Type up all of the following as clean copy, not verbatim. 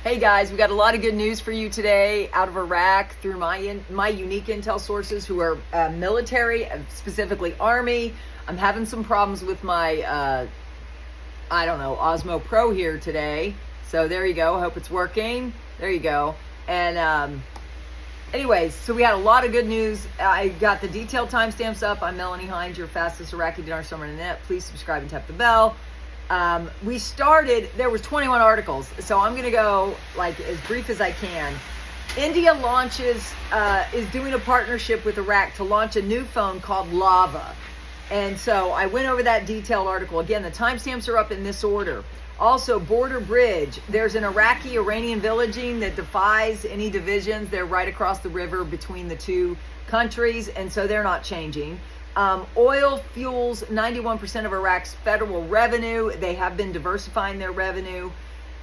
Hey guys, we got a lot of good news for you today out of Iraq through my unique intel sources who are military, specifically Army. I'm having some problems with my, Osmo Pro here today. So there you go. I hope it's working. There you go. And anyways, so we had a lot of good news. I got the detailed timestamps up. I'm Melanie Hinds, your fastest Iraqi dinar summer on the net. Please subscribe and tap the bell. We started, there was 21 articles, so I'm going to go like as brief as I can. India is doing a partnership with Iraq to launch a new phone called Lava. And so I went over that detailed article. Again, the timestamps are up in this order. Also, Border Bridge. There's an Iraqi-Iranian villaging that defies any divisions. They're right across the river between the two countries, and so they're not changing. Oil fuels 91% of Iraq's federal revenue. They have been diversifying their revenue.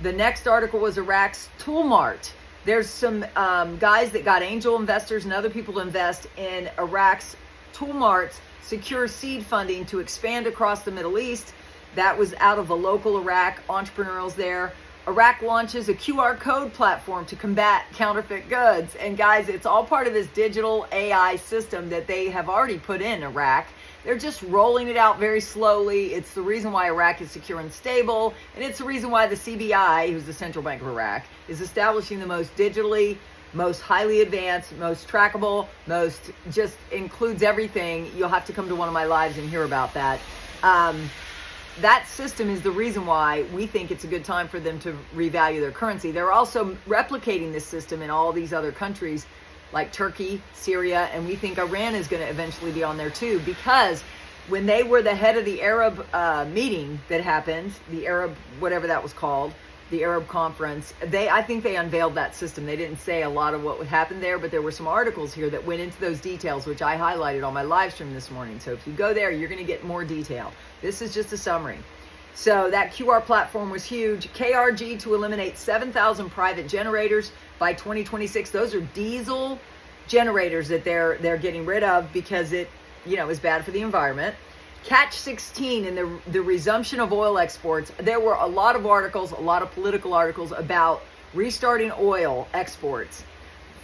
The next article was Iraq's Tool Mart. There's some guys that got angel investors and other people to invest in Iraq's Tool Mart's secure seed funding to expand across the Middle East. That was out of a local Iraq, entrepreneurs there. Iraq launches a QR code platform to combat counterfeit goods. And guys, it's all part of this digital AI system that they have already put in Iraq. They're just rolling it out very slowly. It's the reason why Iraq is secure and stable. And it's the reason why the CBI, who's the Central Bank of Iraq, is establishing the most digitally, most highly advanced, most trackable, most just includes everything. You'll have to come to one of my lives and hear about that. That system is the reason why we think it's a good time for them to revalue their currency. They're also replicating this system in all these other countries like Turkey, Syria, and we think Iran is going to eventually be on there too, because when they were the head of the Arab meeting that happened, the Arab, whatever that was called, the Arab conference, I think they unveiled that system. They didn't say a lot of what would happen there, but there were some articles here that went into those details, which I highlighted on my live stream this morning. So if you go there, you're going to get more detail. This is just a summary. So that QR platform was huge. KRG to eliminate 7,000 private generators by 2026. Those are diesel generators that they're getting rid of because it, is bad for the environment. Catch 16 in the resumption of oil exports. There were a lot of articles, a lot of political articles about restarting oil exports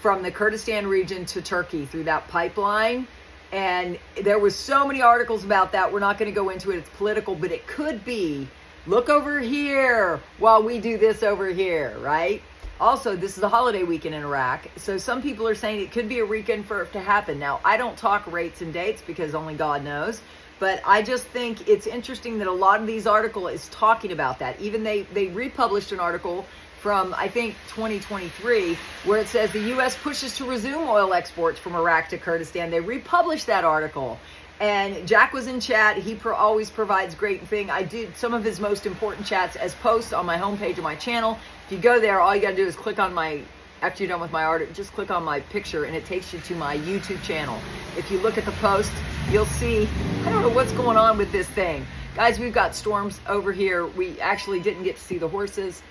from the Kurdistan region to Turkey through that pipeline. And there was so many articles about that. We're not going to go into it. It's political, but it could be, look over here while we do this over here, right? Also, this is a holiday weekend in Iraq. So some people are saying it could be a weekend for it to happen. Now, I don't talk rates and dates because only God knows. But I just think it's interesting that a lot of these articles is talking about that. Even they republished an article from, I think, 2023, where it says the U.S. pushes to resume oil exports from Iraq to Kurdistan. They republished that article. And Jack was in chat. He always provides great thing. I did some of his most important chats as posts on my homepage of my channel. If you go there, all you got to do is click on after you're done with my article, just click on my picture and it takes you to my YouTube channel. If you look at the post, you'll see, I don't know what's going on with this thing. Guys, we've got storms over here. We actually didn't get to see the horses.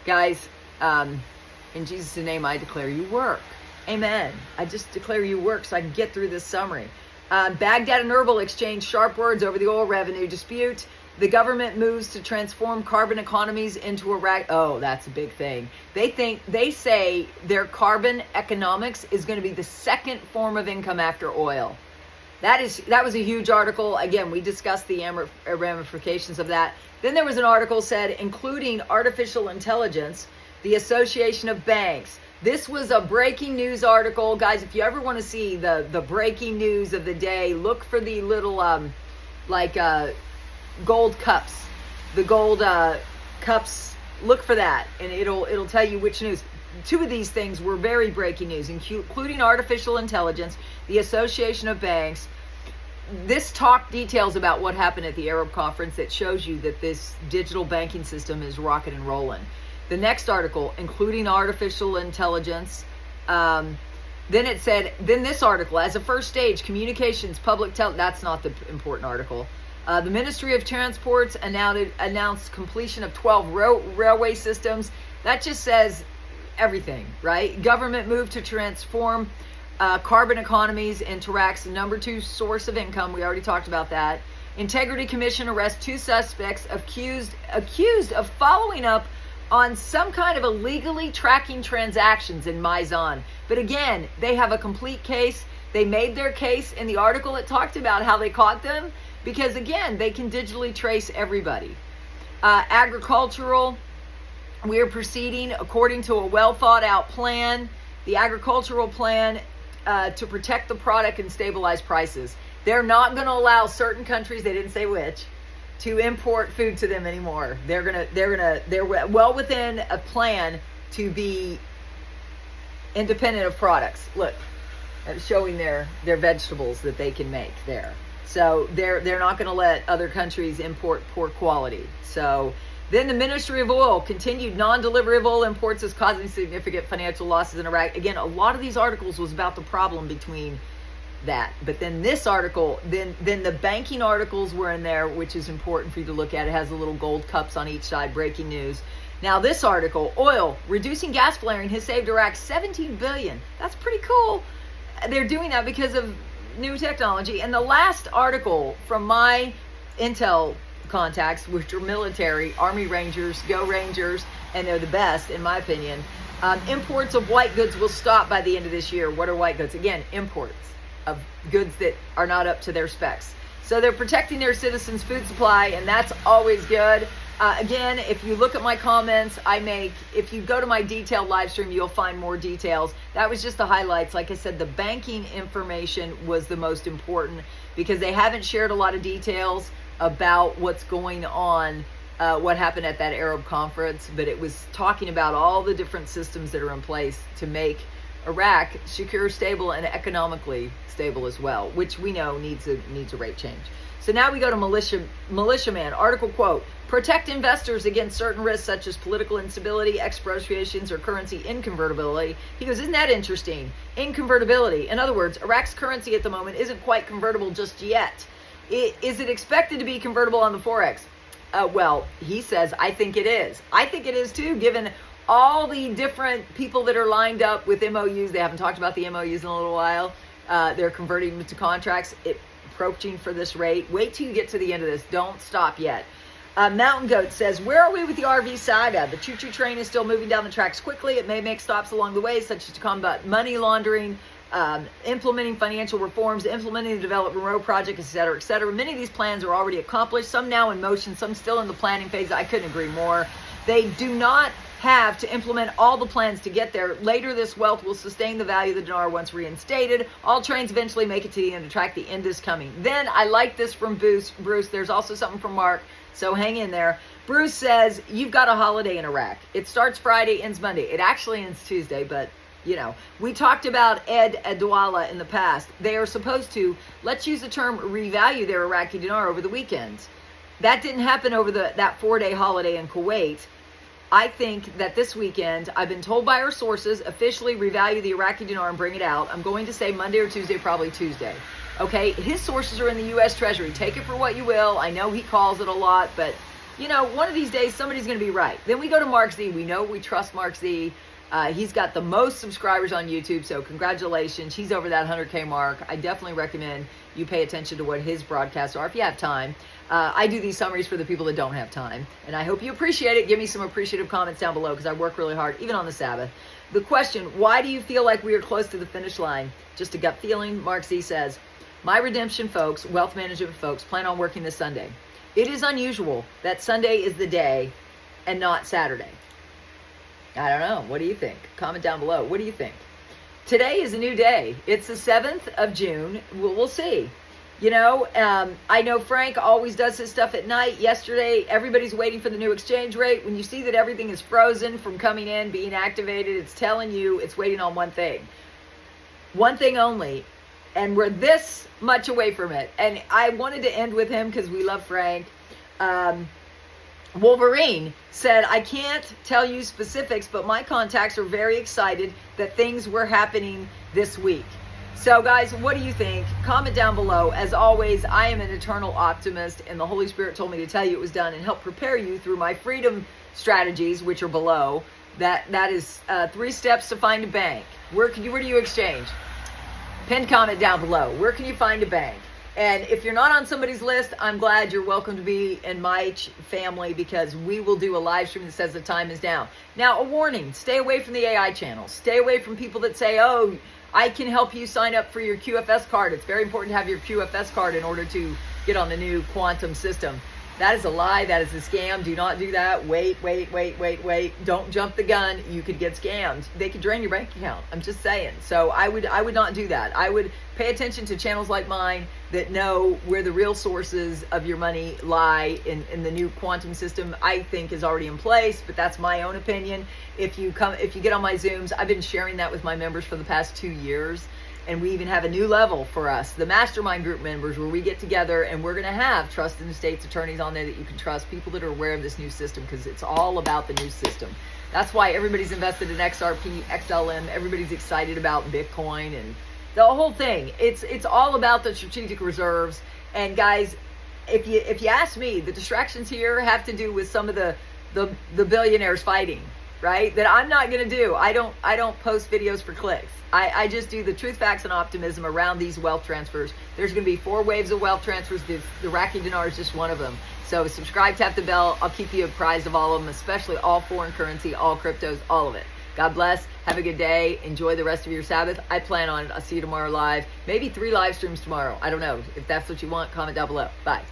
Guys, in Jesus' name, I declare you work. Amen. I just declare you work so I can get through this summary. Baghdad and Erbil exchange sharp words over the oil revenue dispute. The government moves to transform carbon economies into Iraq. Oh, that's a big thing. They say their carbon economics is going to be the second form of income after oil. That was a huge article. Again, we discussed the ramifications of that. Then there was an article said, including artificial intelligence, the Association of Banks. This was a breaking news article. Guys, if you ever want to see the breaking news of the day, look for the little, gold cups. The gold cups, look for that, and it'll tell you which news. Two of these things were very breaking news, including artificial intelligence, the Association of Banks. This talk details about what happened at the Arab conference that shows you that this digital banking system is rocking and rolling. The next article, including artificial intelligence, then it said, then this article, as a first stage, communications, that's not the important article. The Ministry of Transports announced completion of 12 railway systems. That just says everything, right? Government moved to transform carbon economies into Iraq's number 2 source of income. We already talked about that. Integrity Commission arrests 2 suspects accused of following up on some kind of illegally tracking transactions in Maizan. But again, they have a complete case. They made their case in the article. It talked about how they caught them because, again, they can digitally trace everybody. Agricultural, we are proceeding according to a well thought out plan, the agricultural plan to protect the product and stabilize prices. They're not going to allow certain countries, they didn't say which, to import food to them anymore. They're well within a plan to be independent of products. Look, I'm showing their vegetables that they can make there. So they're not going to let other countries import poor quality. So then the Ministry of Oil continued non-delivery of oil imports is causing significant financial losses in Iraq. Again, a lot of these articles was about the problem between that. But then this article, then the banking articles were in there, which is important for you to look at. It has the little gold cups on each side, breaking news. Now this article, oil, reducing gas flaring has saved Iraq $17 billion. That's pretty cool. They're doing that because of new technology. And the last article from my intel contacts, which are military, Army Rangers, Go Rangers, and they're the best in my opinion. Imports of white goods will stop by the end of this year. What are white goods? Again, imports of goods that are not up to their specs. So they're protecting their citizens' food supply, and that's always good. Again, if you look at my comments I make, if you go to my detailed live stream, you'll find more details. That was just the highlights. Like I said, the banking information was the most important because they haven't shared a lot of details about what's going on, what happened at that Arab conference, but it was talking about all the different systems that are in place to make Iraq secure, stable, and economically stable as well, which we know needs a rate change. So now we go to militiaman. Article quote, protect investors against certain risks such as political instability, expropriations, or currency inconvertibility. He goes, isn't that interesting? Inconvertibility. In other words, Iraq's currency at the moment isn't quite convertible just yet. Is it expected to be convertible on the Forex? Well, he says, I think it is. I think it is too, given all the different people that are lined up with MOUs. They haven't talked about the MOUs in a little while. They're converting them to contracts, approaching for this rate. Wait till you get to the end of this. Don't stop yet. Mountain Goat says, where are we with the RV saga? The choo-choo train is still moving down the tracks quickly. It may make stops along the way, such as to combat money laundering, implementing financial reforms, implementing the Development Road Project, etc., etc. Many of these plans are already accomplished, some now in motion, some still in the planning phase. I couldn't agree more. They do not have to implement all the plans to get there. Later, this wealth will sustain the value of the dinar once reinstated. All trains eventually make it to the end of the track. The end is coming. Then I like this from Bruce. There's also something from Mark, so hang in there. Bruce says, you've got a holiday in Iraq. It starts Friday, ends Monday. It actually ends Tuesday, but you know, we talked about Ed Adwala in the past. They are supposed to, let's use the term, revalue their Iraqi dinar over the weekends. That didn't happen over that 4-day holiday in Kuwait. I think that this weekend, I've been told by our sources, officially revalue the Iraqi dinar and bring it out. I'm going to say Monday or Tuesday, probably Tuesday. Okay, his sources are in the U.S. Treasury. Take it for what you will. I know he calls it a lot, but, you know, one of these days, somebody's going to be right. Then we go to Mark Z. We know we trust Mark Z. He's got the most subscribers on YouTube, so congratulations. He's over that 100K mark. I definitely recommend you pay attention to what his broadcasts are if you have time. I do these summaries for the people that don't have time, and I hope you appreciate it. Give me some appreciative comments down below because I work really hard, even on the Sabbath. The question, why do you feel like we are close to the finish line? Just a gut feeling. Mark Z says, my redemption folks, wealth management folks, plan on working this Sunday. It is unusual that Sunday is the day and not Saturday. I don't know. What do you think? Comment down below. What do you think? Today is a new day. It's the 7th of June. We'll see. You know, I know Frank always does his stuff at night. Yesterday, everybody's waiting for the new exchange rate. When you see that everything is frozen from coming in, being activated, it's telling you it's waiting on one thing. One thing only. And we're this much away from it. And I wanted to end with him because we love Frank. Wolverine said, I can't tell you specifics, but my contacts are very excited that things were happening this week. So guys, what do you think? Comment down below. As always, I am an eternal optimist, and the Holy Spirit told me to tell you it was done and help prepare you through my freedom strategies, which are below. That is 3 steps to find a bank. Where do you exchange? Pinned comment down below. Where can you find a bank? And if you're not on somebody's list, I'm glad. You're welcome to be in my family, because we will do a live stream that says the time is down. Now, a warning, stay away from the AI channels. Stay away from people that say, oh, I can help you sign up for your QFS card. It's very important to have your QFS card in order to get on the new quantum system. That is a lie. That is a scam. Do not do that. Wait. Don't jump the gun. You could get scammed. They could drain your bank account. I'm just saying. So I would not do that. I would pay attention to channels like mine that know where the real sources of your money lie in the new quantum system. I think is already in place, but that's my own opinion. If you get on my Zooms, I've been sharing that with my members for the past 2 years. And we even have a new level for us, the mastermind group members, where we get together and we're going to have trusted estates attorneys on there that you can trust, people that are aware of this new system, because it's all about the new system. That's why everybody's invested in XRP, XLM. Everybody's excited about Bitcoin and the whole thing. It's all about the strategic reserves. And guys, if you ask me, the distractions here have to do with some of the billionaires fighting, right? That I'm not going to do. I don't post videos for clicks. I just do the truth, facts, and optimism around these wealth transfers. There's going to be 4 waves of wealth transfers. The Iraqi dinar is just one of them. So subscribe, tap the bell. I'll keep you apprised of all of them, especially all foreign currency, all cryptos, all of it. God bless. Have a good day. Enjoy the rest of your Sabbath. I plan on it. I'll see you tomorrow live. Maybe 3 live streams tomorrow. I don't know. If that's what you want, comment down below. Bye.